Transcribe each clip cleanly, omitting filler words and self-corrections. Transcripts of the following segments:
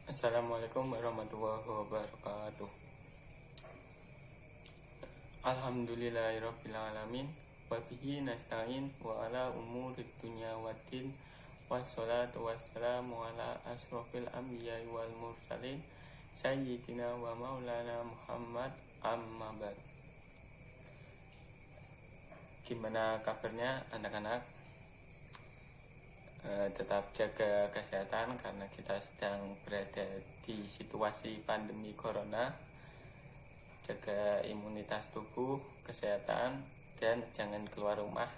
Assalamualaikum warahmatullahi wabarakatuh. Alhamdulillahirabbil alamin wa bihi nasta'in wa ala umurid dunya waddin wassalatu wassalamu ala asrofil anbiya'i wal mursalin sayyidina wa maulana Muhammad amma ba'd. Gimana kabarnya anak-anak? Tetap jaga kesehatan karena kita sedang berada di situasi pandemi corona. Jaga imunitas tubuh, kesehatan, dan jangan keluar rumah,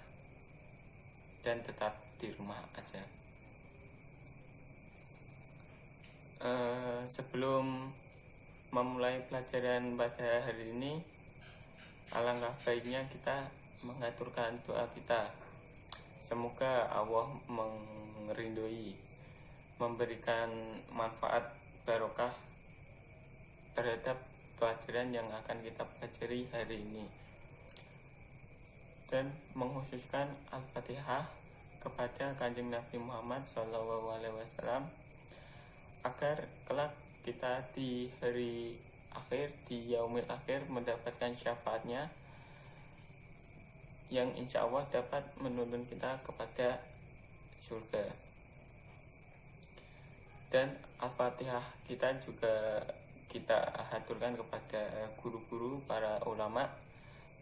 dan tetap di rumah aja. Sebelum memulai pelajaran pada hari ini, alangkah baiknya kita mengaturkan doa kita. Semoga Allah meridhoi, memberikan manfaat barokah terhadap pelajaran yang akan kita pelajari hari ini, dan mengkhususkan Al-Fatihah kepada Kanjeng Nabi Muhammad SAW agar kelak kita di hari akhir, di yaumil akhir, mendapatkan syafaatnya yang insya Allah dapat menuntun kita kepada surga. Dan Al-Fatihah kita juga kita haturkan kepada guru-guru, para ulama,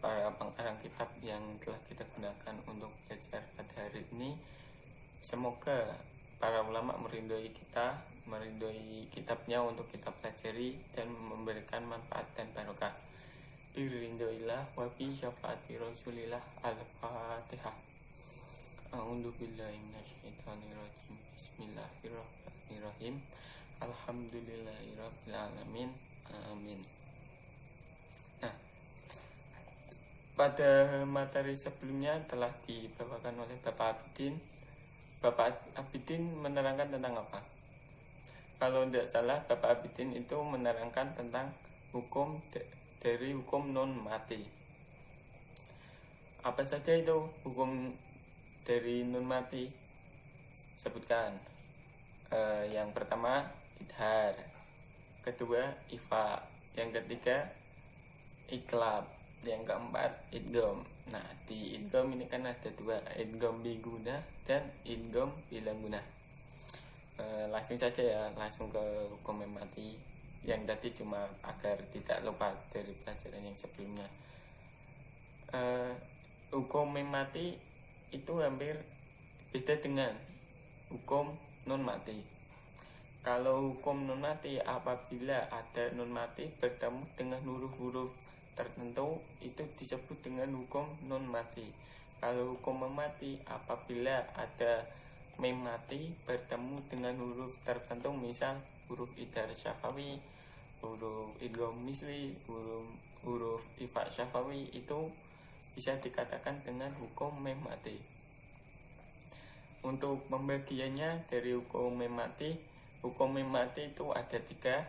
para pengarang kitab yang telah kita gunakan untuk belajar pada hari ini. Semoga para ulama meridhoi kita, meridhoi kitabnya untuk kita pelajari dan memberikan manfaat dan barokah. Biridhoillah wa bi syafaati Rasulillah. Al-Fatihah. A'udzu billahi minasyaitonir rajim. Bismillahirrahmanirrahim. Alhamdulillahirabbil alamin. Amin. Nah, pada materi sebelumnya telah dibawakan oleh Bapak Abidin. Bapak Abidin menerangkan tentang apa? Kalau tidak salah, Bapak Abidin itu menerangkan tentang hukum dari hukum non mati. Apa saja itu hukum dari non mati? Sebutkan. Yang pertama idhar, kedua ifa, yang ketiga iklab, yang keempat idgham. Nah, di idgham ini kan ada dua, idgham biguna dan idgham bilang guna. Langsung saja ya, langsung ke hukum mati. Yang tadi cuma agar tidak lupa dari pelajaran yang sebelumnya. Hukum mati itu hampir beda dengan hukum non mati. Kalau hukum non mati, apabila ada non mati bertemu dengan huruf-huruf tertentu, itu disebut dengan hukum non mati. Kalau hukum mati, apabila ada mem mati bertemu dengan huruf tertentu, misal huruf idhar syafawi, huruf idgham misli, huruf ifa syafawi, itu bisa dikatakan dengan hukum mem mati. Untuk pembagiannya dari hukum mem mati itu ada tiga.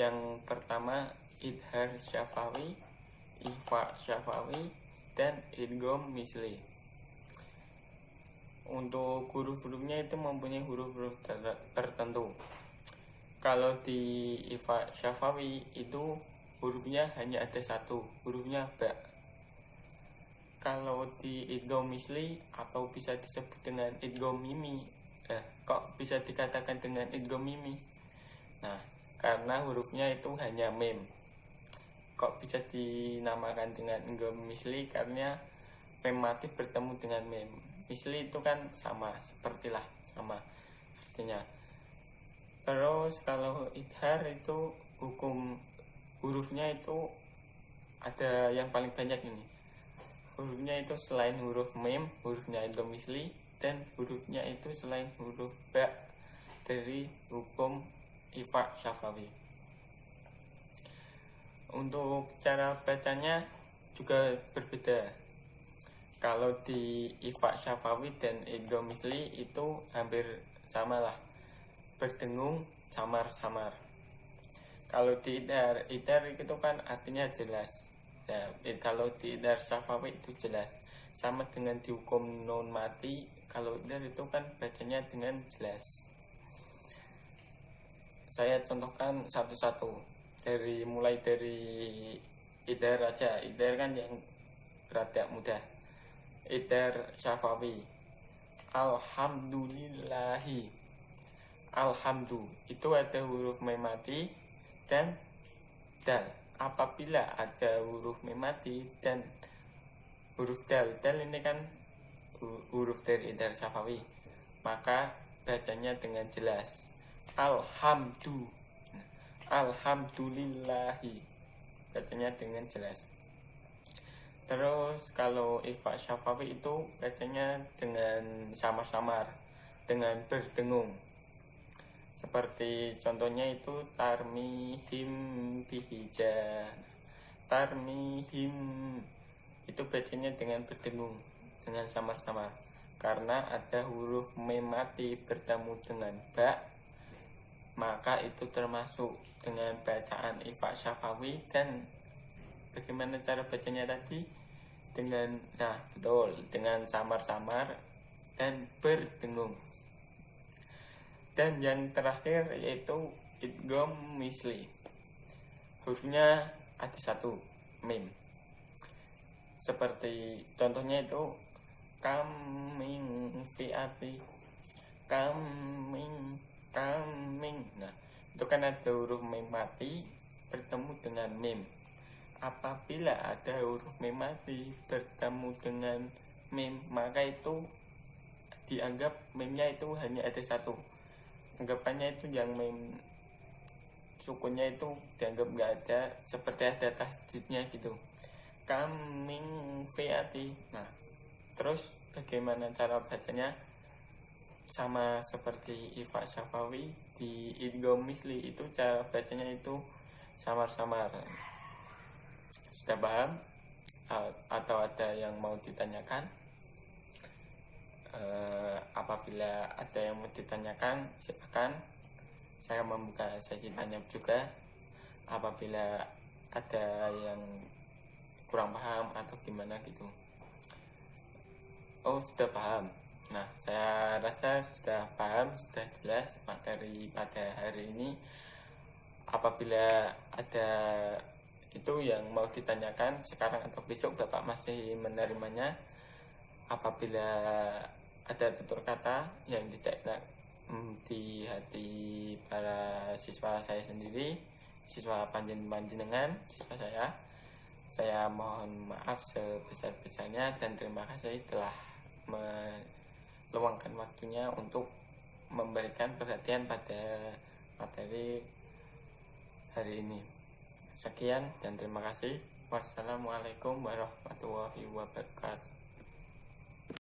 Yang pertama idhar syafawi, ifa syafawi, dan idgham misli. Untuk huruf-hurufnya itu mempunyai huruf-huruf tertentu. Kalau di ifa syafawi itu hurufnya hanya ada satu, hurufnya ba. Kalau di idgham misli atau bisa disebut dengan idgham mimi, kok bisa dikatakan dengan idgham mimi? Nah, karena hurufnya itu hanya mem. Kok bisa dinamakan dengan idgham misli? Karena mem mati bertemu dengan mem. Misli itu kan sama, sepertilah sama artinya. Terus kalau idhar itu hukum hurufnya itu ada yang paling banyak ini. Hurufnya itu selain huruf mem, hurufnya idgham misli, dan hurufnya itu selain huruf ba dari hukum ifa syafawi. Untuk cara bacanya juga berbeda. Kalau di ifa syafawi dan idgham misli itu hampir samalah, berdengung samar-samar. Kalau di idhar itu kan artinya jelas. Nah, kalau di idhar syafawi itu jelas, sama dengan di hukum non mati. Kalau idhar itu kan bacanya dengan jelas. Saya contohkan satu-satu, mulai dari Idhar aja. Idhar kan yang rada mudah. Idhar syafawi, alhamdulillahi. Alhamdu itu ada huruf mem mati dan dal. Apabila ada huruf mem mati dan huruf dal ini kan huruf dari Idhar syafawi, maka bacanya dengan jelas alhamdulillahi, bacanya dengan jelas. Terus kalau ifa syafawi itu bacanya dengan samar-samar, dengan berdengung. Seperti contohnya itu tarmihim bihijan. Tarmihim itu bacanya dengan berdengung, dengan samar-samar, karena ada huruf mem mati bertemu dengan ba, maka itu termasuk dengan bacaan ifa syafawi. Dan bagaimana cara bacanya tadi? Dengan betul, dengan samar-samar dan berdengung. Dan yang terakhir yaitu idgham misli. Hurufnya ada satu, mim. Seperti contohnya itu kaming fiati, kaming. Nah, itu kan ada huruf mim mati bertemu dengan mim. Apabila ada huruf mim mati bertemu dengan mim, maka itu dianggap mimnya itu hanya ada satu. Anggapannya itu yang mem sukunnya itu dianggap nggak ada, seperti ada tasdidnya gitu, kaming fiati. Nah, terus bagaimana cara bacanya? Sama seperti ifa syafawi di idgham misli, itu cara bacanya itu samar-samar. Sudah paham? Atau ada yang mau ditanyakan? Apabila ada yang mau ditanyakan, silakan. Saya membuka sesi tanya juga. Apabila ada yang kurang paham atau gimana gitu. Oh, sudah paham. Nah, saya rasa sudah paham, sudah jelas materi pada hari ini. Apabila ada itu yang mau ditanyakan sekarang atau besok, Bapak masih menerimanya. Apabila ada tutur kata yang tidak enak di hati para siswa saya sendiri, siswa panjenengan, siswa saya mohon maaf sebesar-besarnya, dan terima kasih telah meluangkan waktunya untuk memberikan perhatian pada materi hari ini. Sekian dan terima kasih. Wassalamualaikum warahmatullahi wabarakatuh.